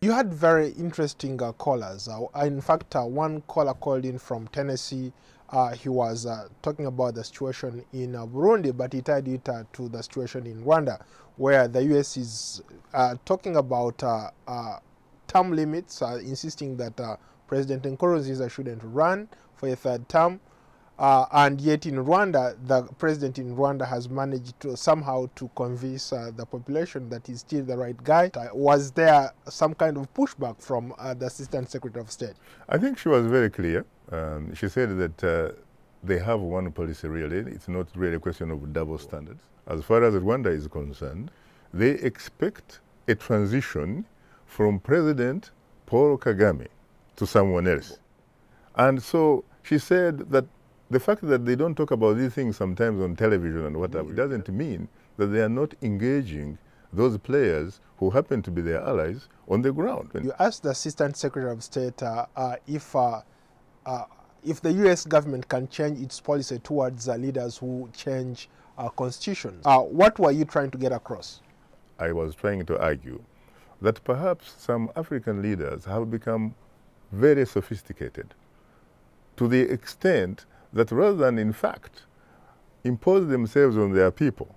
You had very interesting callers. In fact, one caller called in from Tennessee. He was talking about the situation in Burundi, but he tied it to the situation in Rwanda, where the U.S. is talking about term limits, insisting that President Nkurunziza shouldn't run for a third term. And yet in Rwanda, the president in Rwanda has managed to somehow to convince the population that he's still the right guy. Was there some kind of pushback from the Assistant Secretary of State? I think she was very clear. She said that they have one policy really. It's not really a question of double standards. As far as Rwanda is concerned, they expect a transition from President Paul Kagame to someone else. And so she said that the fact that they don't talk about these things sometimes on television and whatever doesn't mean that they are not engaging those players who happen to be their allies on the ground. You asked the Assistant Secretary of State if the U.S. government can change its policy towards leaders who change constitutions. What were you trying to get across? I was trying to argue that perhaps some African leaders have become very sophisticated to the extent that rather than, in fact, impose themselves on their people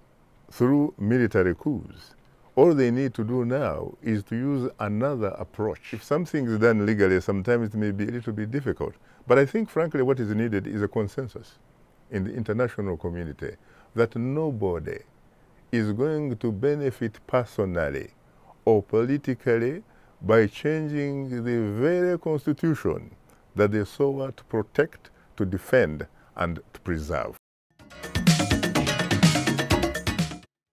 through military coups, all they need to do now is to use another approach. If something is done legally, sometimes it may be a little bit difficult. But I think, frankly, what is needed is a consensus in the international community that nobody is going to benefit personally or politically by changing the very constitution that they sought to protect, to defend, and to preserve.